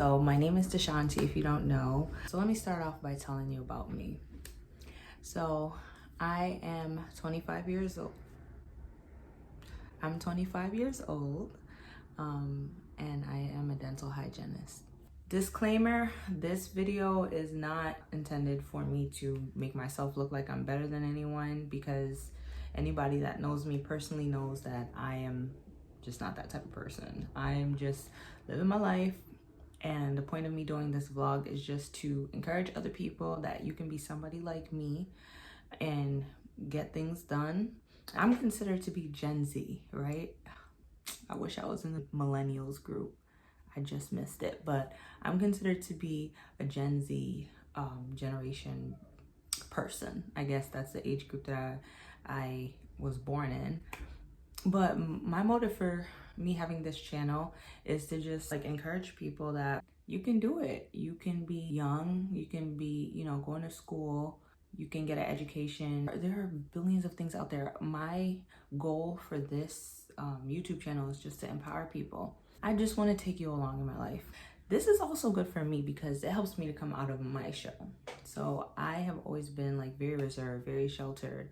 So my name is Deshanti, if you don't know. So let me start off by telling you about me. So I am 25 years old. I'm 25 years old, and I am a dental hygienist. Disclaimer, this video is not intended for me to make myself look like I'm better than anyone, because anybody that knows me personally knows that I am just not that type of person. I am just living my life, and the point of me doing this vlog is just to encourage other people that you can be somebody like me and get things done. I'm considered to be Gen Z, right? I wish I was in the millennials group. I just missed it, but I'm considered to be a Gen Z generation person. I guess that's the age group that I was born in. But my motive for me having this channel is to just like encourage people that you can do it. You can be young, you can be, going to school, you can get an education. There are billions of things out there. My goal for this YouTube channel is just to empower people. I just want to take you along in my life. This is also good for me because it helps me to come out of my shell. So I have always been like very reserved, very sheltered.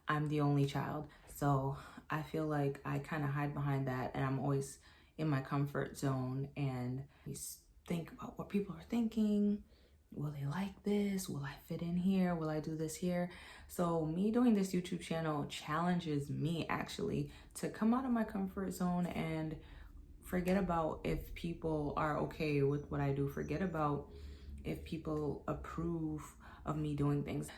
I'm the only child. So I feel like I kind of hide behind that, and I'm always in my comfort zone and think about what people are thinking. Will they like this? Will I fit in here? Will I do this here? So me doing this YouTube channel challenges me actually to come out of my comfort zone and forget about if people are okay with what I do. Forget about if people approve of me doing things.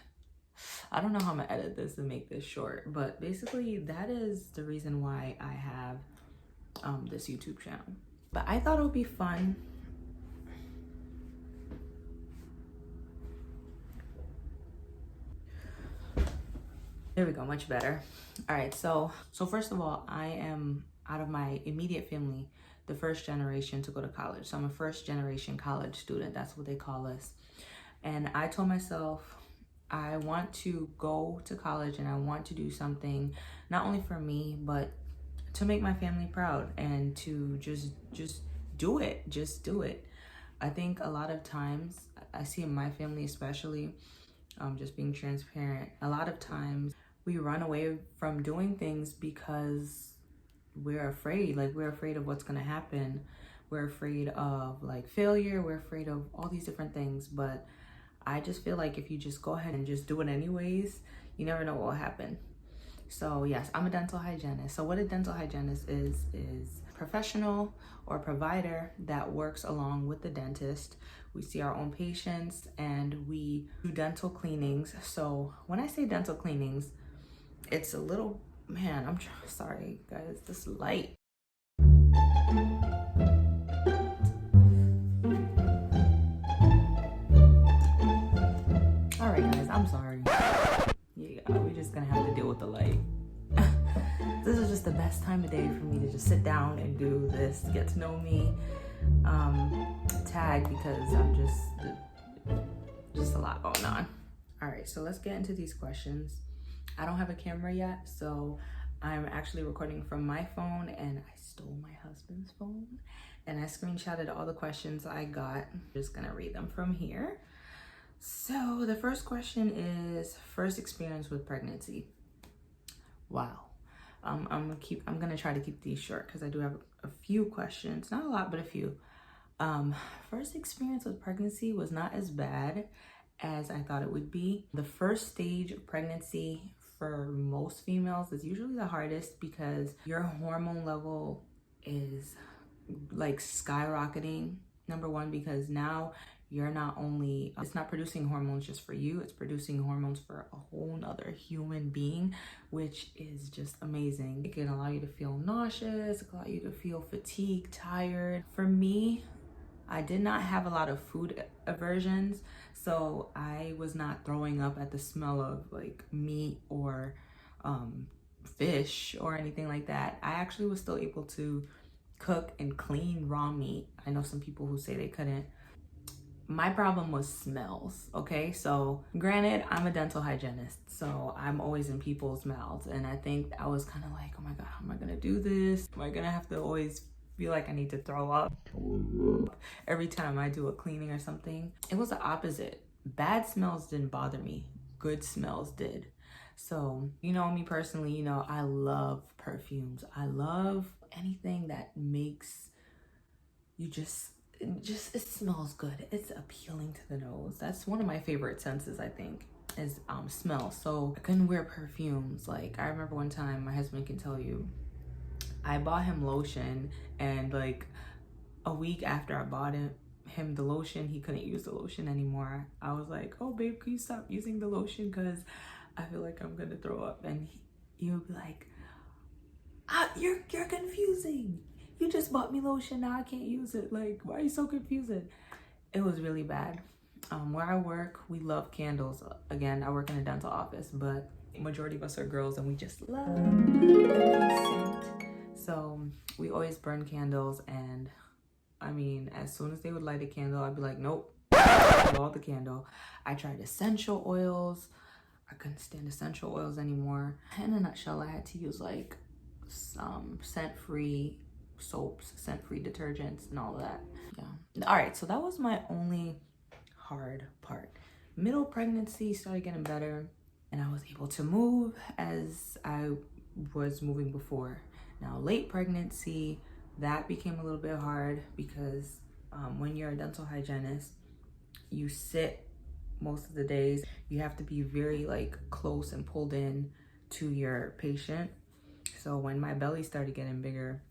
I don't know how I'm gonna edit this and make this short, but basically that is the reason why I have this YouTube channel. But I thought it would be fun. There we go, much better. All right, so first of all, I am, out of my immediate family, the first generation to go to college. So I'm a first generation college student. That's what they call us. And I told myself, I want to go to college and I want to do something not only for me, but to make my family proud and to just do it. Just do it. I think a lot of times, I see in my family especially, just being transparent, a lot of times we run away from doing things because we're afraid. Like, we're afraid of what's going to happen. We're afraid of like failure. We're afraid of all these different things. But I just feel like if you just go ahead and just do it anyways, you never know what will happen. So yes, I'm a dental hygienist. So what a dental hygienist is professional or provider that works along with the dentist. We see our own patients and we do dental cleanings. So when I say dental cleanings, it's a little, man, sorry guys, this light. All right guys, I'm sorry. Yeah, we're just gonna have to deal with the light. This is just the best time of day for me to just sit down and do this, get to know me, tag, because I'm just a lot going on. All right, so let's get into these questions. I don't have a camera yet, so I'm actually recording from my phone, and I stole my husband's phone and I screenshotted all the questions I got. I'm just gonna read them from here. So the first question is first experience with pregnancy. Wow. I'm gonna try to keep these short because I do have a few questions, not a lot, but a few. First experience with pregnancy was not as bad as I thought it would be. The first stage of pregnancy for most females is usually the hardest because your hormone level is like skyrocketing. Number one, because now you're not only, it's not producing hormones just for you, it's producing hormones for a whole nother human being, which is just amazing. It can allow you to feel nauseous, it can allow you to feel fatigued, tired. For me, I did not have a lot of food aversions, so I was not throwing up at the smell of like meat or fish or anything like that. I actually was still able to cook and clean raw meat. I know some people who say they couldn't. My problem was smells, okay? So granted, I'm a dental hygienist, so I'm always in people's mouths. And I think I was kind of like, oh my God, how am I gonna do this? Am I gonna have to always feel like I need to throw up every time I do a cleaning or something. It was the opposite. Bad smells didn't bother me. Good smells did. So, you know me personally, you know, I love perfumes. I love anything that makes you it smells good. It's appealing to the nose. That's one of my favorite senses, I think, is smell. So I couldn't wear perfumes. Like, I remember one time, my husband can tell you, I bought him lotion, and like a week after I bought him the lotion, he couldn't use the lotion anymore. I was like, oh babe, can you stop using the lotion, because I feel like I'm gonna throw up. And he would be like, you're confusing. You just bought me lotion, now I can't use it. Like, why are you so confusing? It was really bad. Where I work, we love candles. Again, I work in a dental office, but majority of us are girls and we just love scent. So we always burn candles, and I mean, as soon as they would light a candle, I'd be like, nope, blow out the candle. I tried essential oils. I couldn't stand essential oils anymore. In a nutshell, I had to use like some scent-free soaps, scent-free detergents, and all of that. Yeah. All right, so that was my only hard part. Middle pregnancy started getting better, and I was able to move as I was moving before. Now, late pregnancy, that became a little bit hard because when you're a dental hygienist, you sit most of the days. You have to be very like close and pulled in to your patient. So when my belly started getting bigger,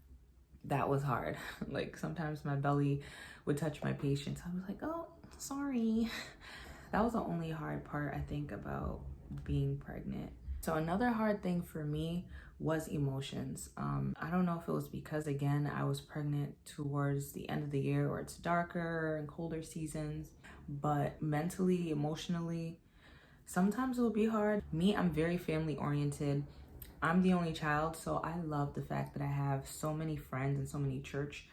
that was hard. Like, sometimes my belly would touch my patients. I was like, oh, sorry. That was the only hard part, I think, about being pregnant. So another hard thing for me was emotions. I don't know if it was because, again, I was pregnant towards the end of the year, or it's darker and colder seasons, but mentally, emotionally, sometimes it will be hard. Me, I'm very family oriented. I'm the only child, so I love the fact that I have so many friends and so many church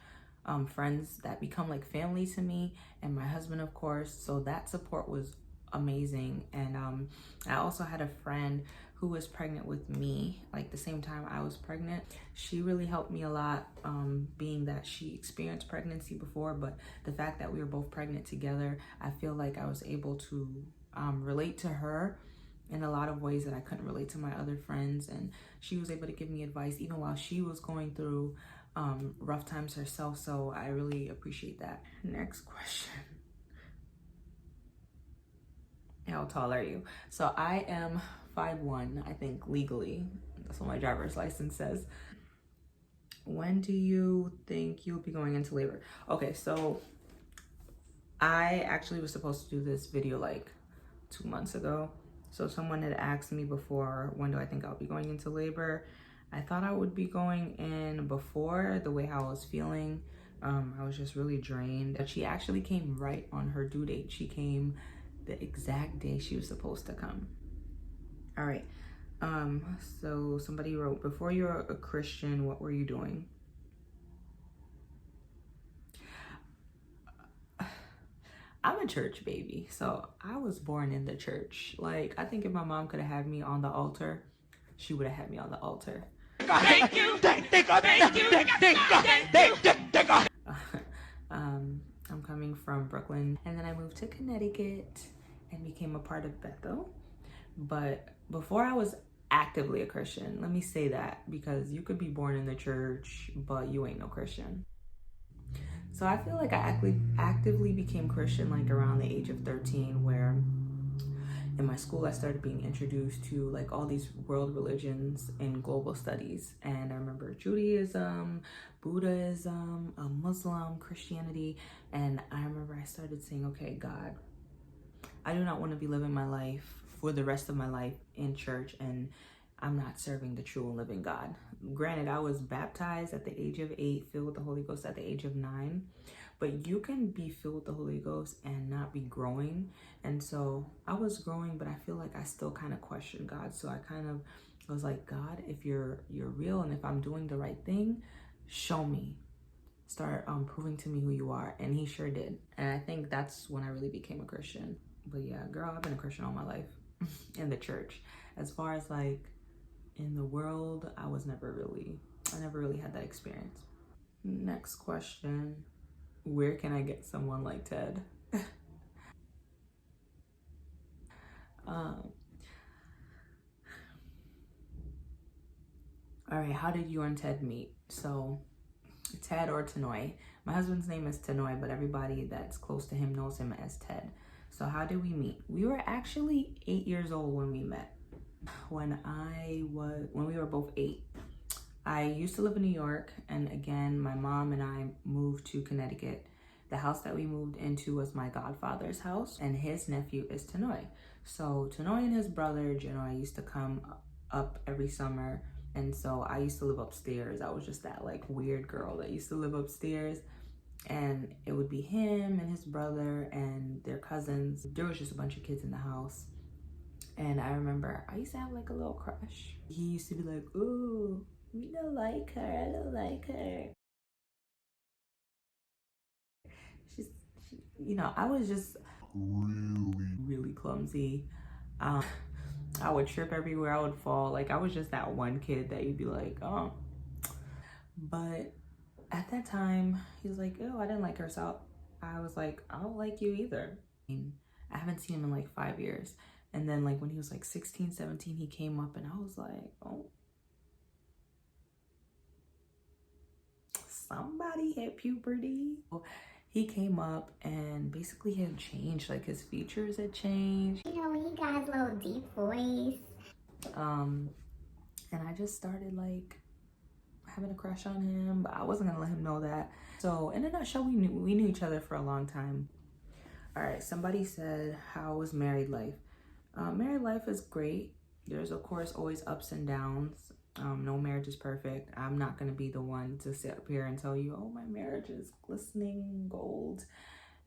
friends that become like family to me, and my husband, of course. So that support was amazing. And I also had a friend who was pregnant with me, like the same time I was pregnant. She really helped me a lot, being that she experienced pregnancy before, but the fact that we were both pregnant together, I feel like I was able to relate to her in a lot of ways that I couldn't relate to my other friends. And she was able to give me advice even while she was going through rough times herself. So I really appreciate that. Next question. How tall are you? So I am 5'1", I think, legally. That's what my driver's license says. When do you think you'll be going into labor? Okay, so I actually was supposed to do this video like 2 months ago. So someone had asked me before, when do I think I'll be going into labor? I thought I would be going in before, the way how I was feeling. I was just really drained. But she actually came right on her due date. She came the exact day she was supposed to come. All right. So somebody wrote, before you were a Christian, what were you doing? I'm a church baby, so I was born in the church. Like, I think if my mom could have had me on the altar, she would have had me on the altar. Thank you. I'm coming from Brooklyn, and then I moved to Connecticut and became a part of Bethel. But before I was actively a Christian, let me say that, because you could be born in the church, but you ain't no Christian. So I feel like I actively became Christian like around the age of 13, where in my school I started being introduced to like all these world religions and global studies. And I remember Judaism, Buddhism, Muslim, Christianity. And I remember I started saying, okay, God, I do not want to be living my life for the rest of my life in church, and I'm not serving the true and living God. Granted, I was baptized at the age of 8, filled with the Holy Ghost at the age of 9, but you can be filled with the Holy Ghost and not be growing. And so I was growing, but I feel like I still kind of questioned God. So I kind of was like, God, if you're real and if I'm doing the right thing, show me. Start proving to me who you are. And he sure did. And I think that's when I really became a Christian. But yeah, girl, I've been a Christian all my life in the church. As far as like in the world, I never really had that experience. Next question. Where can I get someone like Ted? um, all right, how did you and Ted meet? So, Ted or Tanoy. My husband's name is Tanoy, but everybody that's close to him knows him as Ted. So how did we meet? We were actually 8 years old when we met. When we were both 8. I used to live in New York, and again, my mom and I moved to Connecticut. The house that we moved into was my godfather's house, and his nephew is Tanoy. So Tanoy and his brother, Janoy, used to come up every summer, and so I used to live upstairs. I was just that like weird girl that used to live upstairs, and it would be him and his brother and their cousins. There was just a bunch of kids in the house. And I remember I used to have like a little crush. He used to be like, "Ooh, we don't like her. I don't like her." I was just really clumsy. I would trip everywhere. I would fall. Like I was just that one kid that you'd be like, oh. But at that time, he was like, "Oh, I didn't like her." So I was like, "I don't like you either." I haven't seen him in like 5 years. And then like when he was like 16, 17, he came up and I was like, oh, somebody hit puberty. He came up and basically had changed, like his features had changed. He got his little deep voice. And I just started like having a crush on him, but I wasn't gonna let him know that. So in a nutshell, we knew each other for a long time. All right, somebody said, how was married life? Married life is great. There's of course always ups and downs. No marriage is perfect. I'm not gonna be the one to sit up here and tell you, oh, my marriage is glistening gold.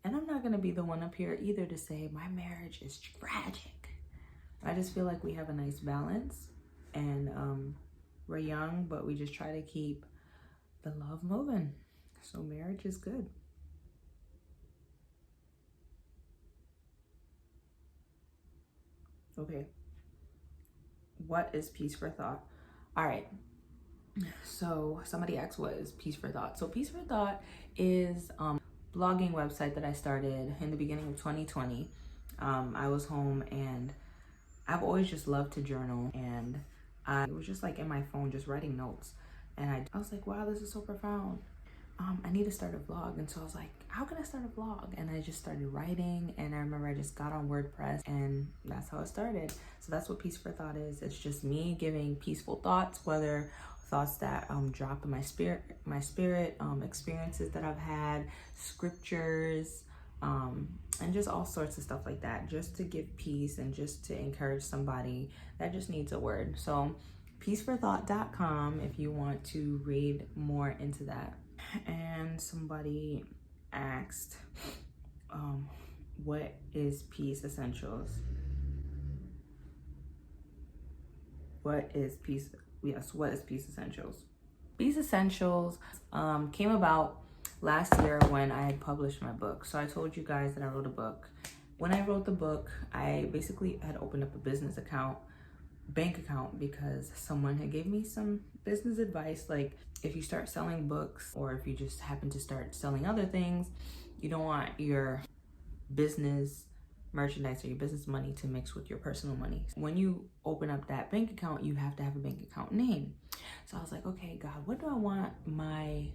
And I'm not gonna be the one up here either to say my marriage is tragic. I just feel like we have a nice balance, and we're young, but we just try to keep the love moving. So marriage is good. Okay. What is peace for thought? All right. So somebody asked, what is peace for thought? So peace for thought is blogging website that I started in the beginning of 2020. I was home and I've always just loved to journal, and I was just like in my phone just writing notes, and I was like, wow, this is so profound. I need to start a vlog. And so I was like, how can I start a vlog? And I just started writing, and I remember I just got on WordPress, and that's how it started. So that's what Peace for Thought is. It's just me giving peaceful thoughts, whether thoughts that drop in my spirit, experiences that I've had, scriptures, and just all sorts of stuff like that, just to give peace and just to encourage somebody that just needs a word. So peaceforthought.com if you want to read more into that. And somebody asked, what is Peace Essentials? What is Peace? Yes, what is Peace Essentials? Peace Essentials came about last year when I had published my book. So I told you guys that I wrote a book. When I wrote the book, I basically had opened up a business account, bank account, because someone had gave me some business advice, like if you start selling books or if you just happen to start selling other things, you don't want your business merchandise or your business money to mix with your personal money. When you open up that bank account, you have to have a bank account name. So I was like, okay, God, what do I want my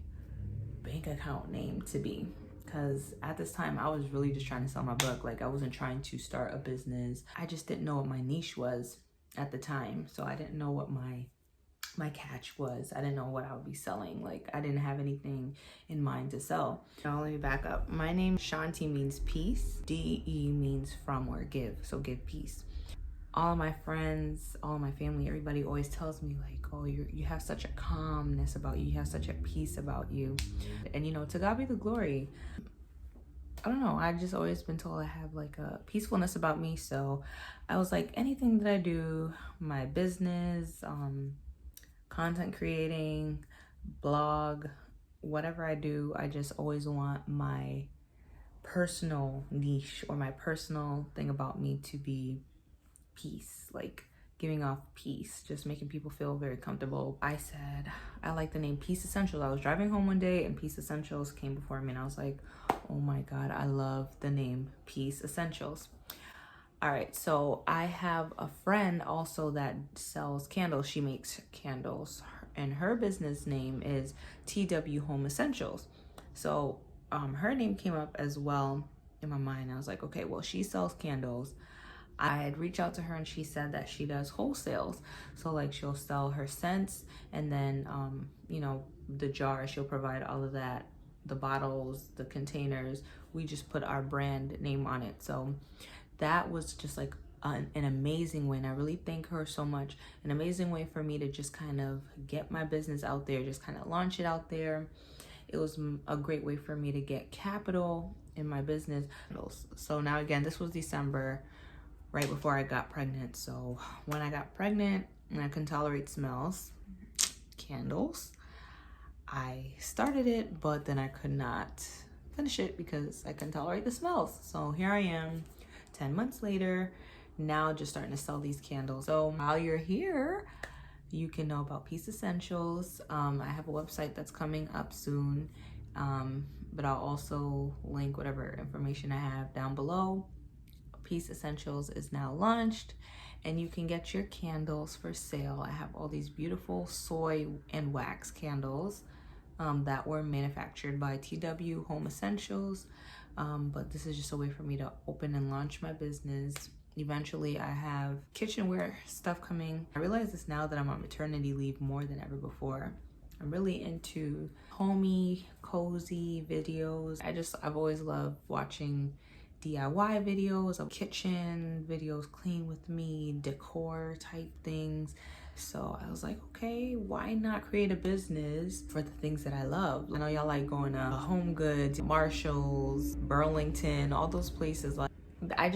bank account name to be? Because at this time I was really just trying to sell my book. Like I wasn't trying to start a business. I just didn't know what my niche was at the time. So I didn't know what my catch was. I didn't know what I would be selling. Like I didn't have anything in mind to sell. Now let me back up. My name Shanti means peace. DE means from or give. So give peace. All of my friends, all of my family, everybody always tells me like, oh, you have such a calmness about you. You have such a peace about you. And to God be the glory. I don't know, I've just always been told I have like a peacefulness about me. So I was like, anything that I do, my business, content creating, blog, whatever I do, I just always want my personal niche or my personal thing about me to be peace, like giving off peace, just making people feel very comfortable. I said, I like the name Peace Essentials. I was driving home one day and Peace Essentials came before me and I was like, oh my God, I love the name Peace Essentials. All right, so I have a friend also that sells candles. She makes candles and her business name is TW Home Essentials. So her name came up as well in my mind. I was like, okay, well, she sells candles. I had reached out to her and she said that she does wholesales. So like she'll sell her scents and then, you know, the jar, she'll provide all of that, the bottles, the containers. We just put our brand name on it. So that was just like an amazing way. And I really thank her so much. An amazing way for me to just kind of get my business out there, just kind of launch it out there. It was a great way for me to get capital in my business. So now again, this was December, right before I got pregnant. So when I got pregnant and I couldn't tolerate smells, candles, I started it, but then I could not finish it because I couldn't tolerate the smells. So here I am 10 months later, now just starting to sell these candles. So while you're here, you can know about Peace Essentials. I have a website that's coming up soon, but I'll also link whatever information I have down below. Peace Essentials is now launched and you can get your candles for sale. I have all these beautiful soy and wax candles that were manufactured by TW Home Essentials. But this is just a way for me to open and launch my business. Eventually I have kitchenware stuff coming. I realize this now that I'm on maternity leave more than ever before. I'm really into homey, cozy videos. I've always loved watching DIY videos of kitchen videos, clean with me, decor type things. So I was like, okay, why not create a business for the things that I love? I know y'all like going to Home Goods, Marshalls, Burlington, all those places. Like I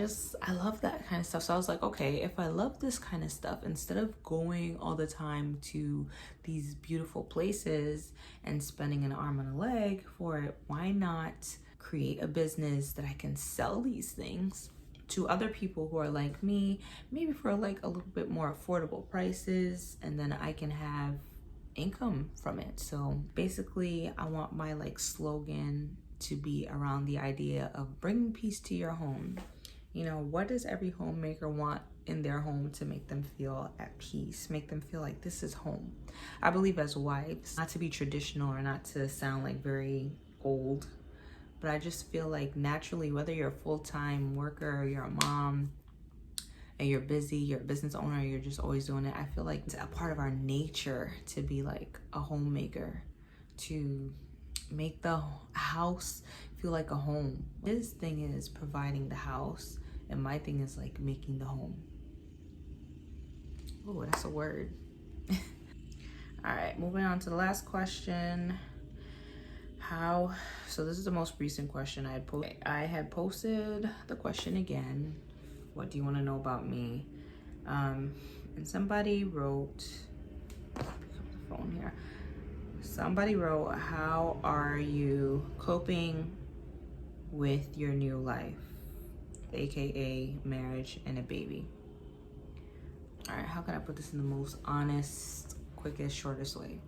love that kind of stuff. So I was like, okay, if I love this kind of stuff, instead of going all the time to these beautiful places and spending an arm and a leg for it, why not create a business that I can sell these things to other people who are like me, maybe for like a little bit more affordable prices, and then I can have income from it. So basically I want my like slogan to be around the idea of bringing peace to your home. You know, what does every homemaker want in their home to make them feel at peace, make them feel like this is home? I believe as wives, not to be traditional or not to sound like very old, but I just feel like naturally, whether you're a full-time worker, you're a mom, and you're busy, you're a business owner, you're just always doing it, I feel like it's a part of our nature to be like a homemaker, to make the house feel like a home. His thing is providing the house, and my thing is like making the home. Oh, that's a word. All right, moving on to the last question. So this is the most recent question I had posted the question again. What do you want to know about me? And somebody wrote, pick up the phone here. Somebody wrote, how are you coping with your new life, aka marriage and a baby? All right, how can I put this in the most honest, quickest, shortest way?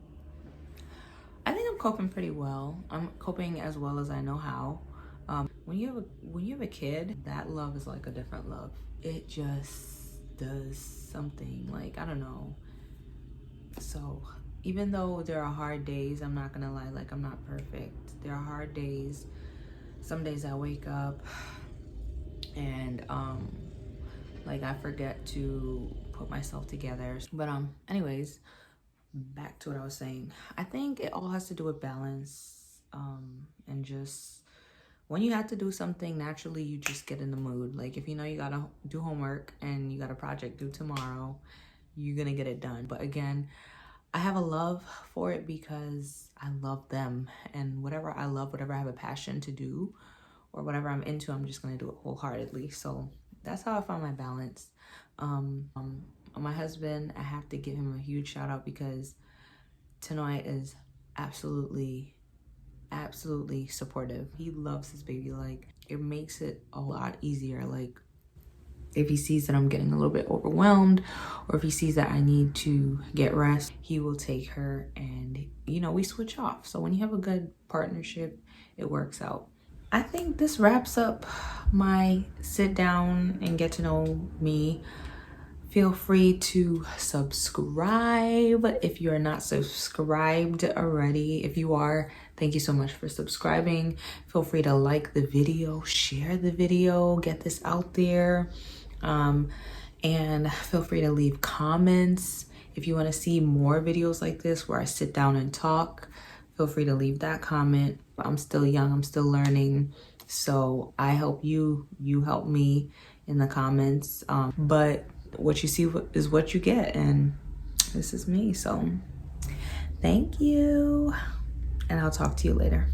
I think I'm coping pretty well. I'm coping as well as I know how. When you have a kid, that love is like a different love. It just does something, like, I don't know. So even though there are hard days, I'm not gonna lie, like I'm not perfect. There are hard days. Some days I wake up and like I forget to put myself together. But anyways, back to what I was saying. I think it all has to do with balance, and just when you have to do something, naturally you just get in the mood. Like if you know you gotta do homework and you got a project due tomorrow, you're gonna get it done. But again, I have a love for it because I love them, and whatever I love, whatever I have a passion to do or whatever I'm into, I'm just gonna do it wholeheartedly. So that's how I found my balance. My husband, I have to give him a huge shout out because Tanoy is absolutely supportive. He loves his baby. Like, it makes it a lot easier. Like, If he sees that I'm getting a little bit overwhelmed, or if he sees that I need to get rest, he will take her and, you know, we switch off. So when you have a good partnership, it works out. I think this wraps up my sit down and get to know me. Feel free to subscribe if you are not subscribed already. If you are, thank you so much for subscribing. Feel free to like the video, share the video, get this out there. And feel free to leave comments. If you want to see more videos like this where I sit down and talk, feel free to leave that comment. I'm still young, I'm still learning. So I help you, you help me in the comments. But what you see is what you get, and this is me. So thank you, and I'll talk to you later.